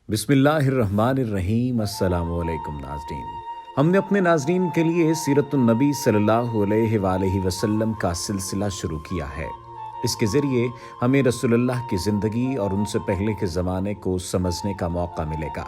बिस्मिल्लाहिर्रहमानिर्रहीम। अस्सलाम वालेकुम नाज़रीन। हमने अपने नाज़रीन के लिए सीरतुन्नबी सल्लल्लाहु अलैहि वसल्लम का सिलसिला शुरू किया है। इसके ज़रिए हमें रसूलुल्लाह की ज़िंदगी और उनसे पहले के ज़माने को समझने का मौका मिलेगा।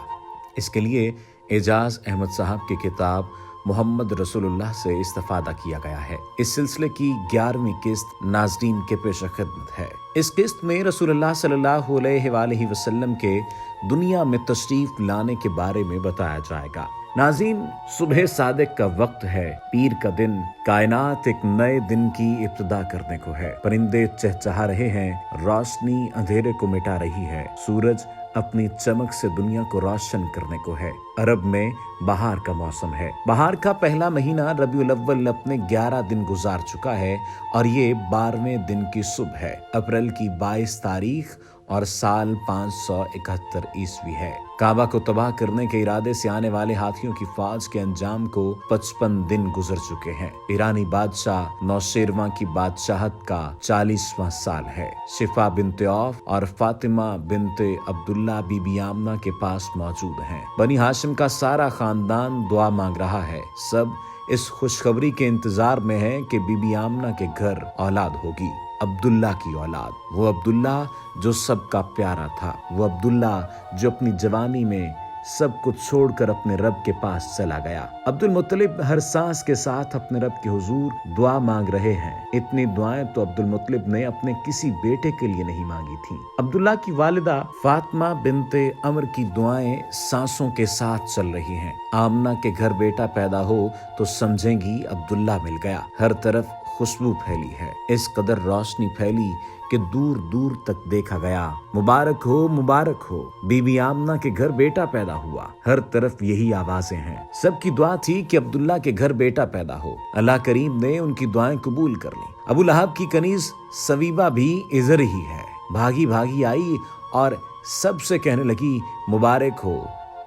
इसके लिए एजाज़ अहमद साहब की किताब मोहम्मद रसूलुल्लाह से इस्तिफ़ादा किया गया है। इस सिलसिले की 11वीं किस्त नाज़रीन के पेश खिदमत है। इस किस्त में रसूलुल्लाह सल्लल्लाहु अलैहि वसल्लम के दुनिया में तशरीफ लाने के बारे में बताया जाएगा। नाज़रीन, सुबह सादिक का वक्त है, पीर का दिन, कायनात एक नए दिन की इब्तिदा करने को है। परिंदे चहचहा रहे हैं, रोशनी अंधेरे को मिटा रही है, सूरज अपनी चमक से दुनिया को रोशन करने को है। अरब में बहार का मौसम है। बहार का पहला महीना रबीउल अव्वल अपने 11 दिन गुजार चुका है और ये 12वें दिन की सुबह है। अप्रैल की 22 तारीख और साल 571 ईस्वी है। काबा को तबाह करने के इरादे से आने वाले हाथियों की फौज के अंजाम को 55 दिन गुजर चुके हैं। ईरानी बादशाह नौशेरवां की बादशाहत का 40वां साल है। शिफा बिनते औफ और फातिमा बिनते अब्दुल्ला बीबी आमना के पास मौजूद हैं। बनी हाशिम का सारा खानदान दुआ मांग रहा है। सब इस खुशखबरी के इंतजार में है कि बीबी आमना के घर औलाद होगी, अब्दुल्ला की औलाद। वो अब्दुल्ला जो सबका प्यारा था, वो अब्दुल्ला जो अपनी जवानी में सब कुछ छोड़कर अपने रब के पास चला गया। अब्दुल मुत्तलिब हर सांस के साथ अपने रब के हुजूर दुआ मांग रहे हैं। इतनी दुआएं तो अब्दुल मुत्तलिब ने अपने किसी बेटे के लिए नहीं मांगी थी। अब्दुल्ला की वालिदा फातिमा बिनते अमर की दुआएं सांसों के साथ चल रही हैं। आमना के घर बेटा पैदा हो तो समझेंगी अब्दुल्ला मिल गया। हर तरफ खुशबू फैली है, इस कदर रोशनी फैली कि दूर दूर तक देखा गया। मुबारक हो, बीबी आमना के घर बेटा पैदा हुआ। हर तरफ यही आवाजें हैं। सबकी दुआ थी कि अब्दुल्ला के घर बेटा पैदा हो। अल्लाह करीम ने उनकी दुआएं कबूल कर ली। अबू लहब की कनीज सवीबा भी इधर ही है। भागी भागी आई और सबसे कहने लगी, मुबारक हो,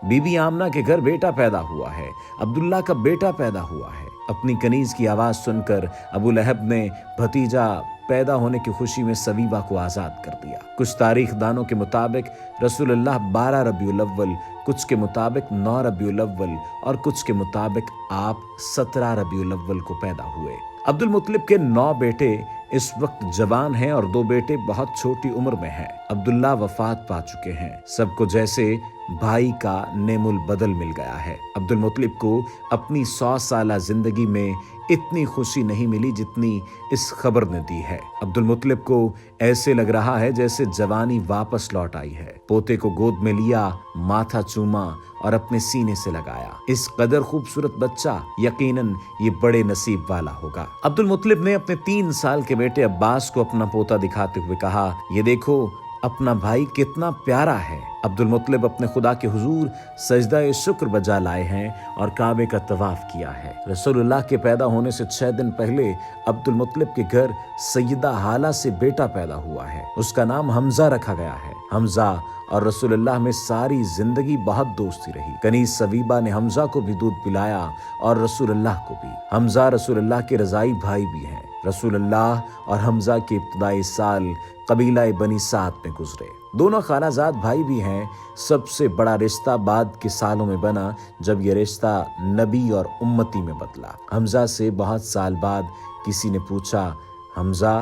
बीबी आमना के घर बेटा पैदा हुआ है, अब्दुल्ला का बेटा पैदा हुआ है। अपनी कनीज की आवाज सुनकर अबू लहब ने भतीजा पैदा होने की खुशी में सवीबा को आजाद कर दिया। कुछ तारीख दानों के मुताबिक रसूलुल्लाह 12 रबीउल अव्वल, कुछ के मुताबिक 9 रबीउल अव्वल और कुछ के मुताबिक आप 17 रबीउल अव्वल को पैदा हुए। अब्दुल मुत्तलिब के 9 बेटे इस वक्त जवान हैं और 2 बेटे बहुत छोटी उम्र में हैं। अब्दुल्ला वफात पा चुके हैं। सबको जैसे भाई का नेमुल बदल मिल गया है। अब्दुल मुत्तलिब को अपनी 100 साला जिंदगी में इतनी खुशी नहीं मिली जितनी इस खबर ने दी है। अब्दुल मुत्तलिब को ऐसे लग रहा है जैसे जवानी वापस लौट आई है। पोते को गोद में लिया, माथा चूमा और अपने सीने से लगाया। इस कदर खूबसूरत बच्चा, यकीनन ये बड़े नसीब वाला होगा। अब्दुल मुत्तलिब ने अपने 3 साल के बेटे अब्बास को अपना पोता दिखाते हुए कहा, ये देखो अपना भाई कितना प्यारा है। अब्दुल मुत्तलिब अपने खुदा के हुजूर सजदा शुक्र बजा लाए हैं और काबे का तवाफ किया है। रसूलुल्लाह के पैदा होने से 6 दिन पहले अब्दुल मुत्तलिब के घर सैयदा हाला से बेटा पैदा हुआ है। उसका नाम हमजा रखा गया है। हमजा और रसूलुल्लाह में सारी जिंदगी बहुत दोस्ती रही। कनीज सवीबा ने हमजा को भी दूध पिलाया और रसूलुल्लाह को भी। हमजा रसूलुल्लाह के रज़ाई भाई भी हैं। रसूलुल्लाह और हमजा के इब्तिदाई साल कबीला बनी साद में गुजरे। दोनों खालाजाद भाई भी हैं। सबसे बड़ा रिश्ता बाद के सालों में बना जब ये रिश्ता नबी और उम्मती में बदला। हमजा से बहुत साल बाद किसी ने पूछा, हमजा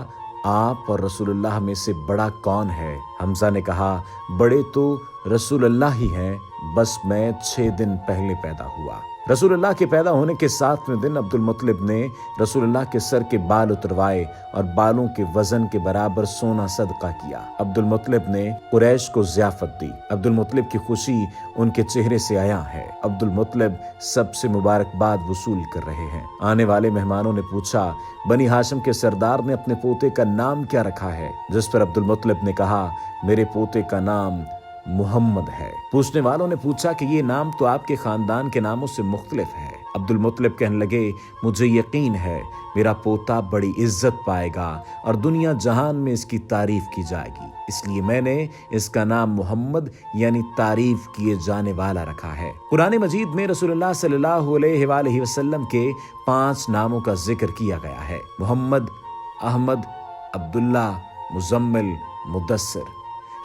आप और रसूलुल्लाह में से बड़ा कौन है? हमजा ने कहा, बड़े तो रसूलुल्लाह ही हैं, बस मैं 6 दिन पहले पैदा हुआ। रसूलुल्लाह के पैदा होने के 7वें दिन अब्दुल मुत्तलिब ने रसूलुल्लाह के सर के बाल उतरवाए और बालों के वजन के बराबर सोना सदका किया। अब्दुल मुत्तलिब ने कुरैश को ज़ियाफत दी। अब्दुल मुत्तलिब की खुशी उनके चेहरे से आया है। अब्दुल मुत्तलिब सबसे मुबारकबाद वसूल कर रहे हैं। आने वाले मेहमानों ने पूछा, बनी हाशिम के सरदार ने अपने पोते का नाम क्या रखा है? जिस पर अब्दुल मुत्तलिब ने कहा, मेरे पोते का नाम मोहम्मद है। पूछने वालों ने पूछा कि ये नाम तो आपके खानदान के नामों से मुख्तलिफ है। अब्दुल मुत्तलिब कहने लगे, मुझे यकीन है मेरा पोता बड़ी इज्जत पाएगा और दुनिया जहान में इसकी तारीफ की जाएगी, इसलिए मैंने इसका नाम मोहम्मद यानी तारीफ किए जाने वाला रखा है। कुरान मजीद में रसूलुल्लाह सल्लल्लाहु अलैहि वसल्लम के 5 नामों का जिक्र किया गया है। मोहम्मद, अहमद, अब्दुल्ला, मुजम्मिल, मुदस्सिर।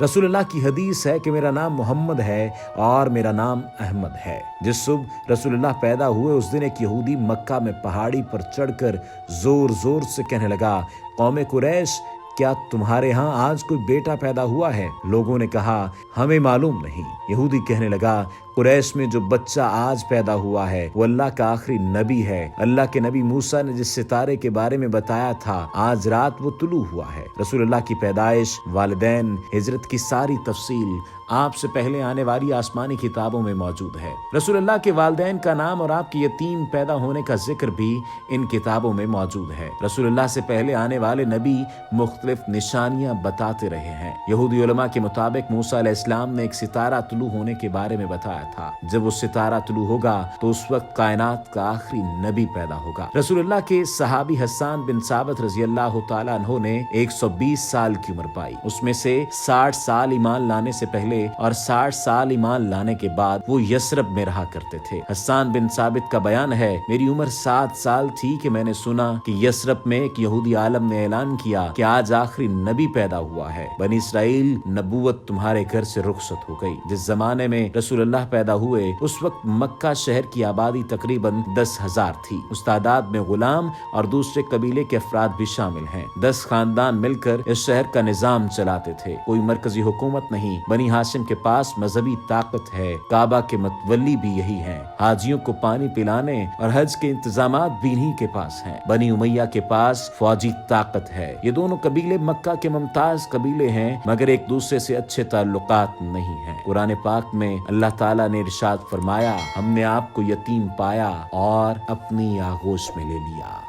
रसूलुल्लाह की हदीस है कि मेरा नाम मोहम्मद है और मेरा नाम अहमद है। जिस सुबह रसूलुल्लाह पैदा हुए उस दिन एक यहूदी मक्का में पहाड़ी पर चढ़कर जोर जोर से कहने लगा, कौमे कुरैश, क्या तुम्हारे यहाँ आज कोई बेटा पैदा हुआ है? लोगों ने कहा, हमें मालूम नहीं। यहूदी कहने लगा, कुरैश में जो बच्चा आज पैदा हुआ है वो अल्लाह का आखिरी नबी है। अल्लाह के नबी मूसा ने जिस सितारे के बारे में बताया था, आज रात वो तुलू हुआ है। रसूलुल्लाह की पैदाइश, वालिदैन, हिजरत की सारी तफसील आपसे पहले आने वाली आसमानी किताबों में मौजूद है। रसूलुल्लाह के वालिदैन का नाम और आपके यतीम पैदा होने का जिक्र भी इन किताबों में मौजूद है। रसूलुल्लाह से पहले आने वाले नबी मुख्तलिफ निशानियां बताते रहे हैं। यहूदी उलमा के मुताबिक मूसा अलैहिस्सलाम ने एक सितारा तुलू होने के बारे में बताया था। जब वो सितारा तुलू होगा तो उस वक्त कायनात का आखिरी नबी पैदा होगा। रसूलुल्लाह के सहाबी हस्सान बिन साबित रजी अल्लाह तआला अन्हु ने 120 साल की उम्र पाई। उसमें से 60 साल ईमान लाने से पहले और 60 साल ईमान लाने के बाद वो यसरब में रहा करते थे। हस्सान बिन साबित का बयान है, मेरी उम्र 7 साल थी कि मैंने सुना कि यसरब में एक यहूदी आलम ने ऐलान किया कि आज आखिरी नबी पैदा हुआ है। बनी इसराइल, नबूवत तुम्हारे घर से रुखसत हो गई। जिस जमाने में रसूलुल्लाह पैदा हुए उस वक्त मक्का शहर की आबादी तकरीबन 10,000 थी। उस तादाद में गुलाम और दूसरे कबीले के अफराद भी शामिल हैं। 10 खानदान मिलकर इस शहर का निजाम चलाते थे। कोई मरकजी हुकूमत नहीं। बनी हाशिम के पास मजहबी ताकत है। काबा के मतवल्ली भी यही हैं। हाजियों को पानी पिलाने और हज के इंतजामात भी इन्हीं के पास हैं। बनी उमैया के पास फौजी ताकत है। ये दोनों कबीले मक्का के मुमताज कबीले हैं, मगर एक दूसरे से अच्छे ताल्लुकात नहीं हैं। कुरान पाक में अल्लाह ताला ने इरशाद फरमाया, हमने आपको यतीम पाया और अपनी आगोश में ले लिया।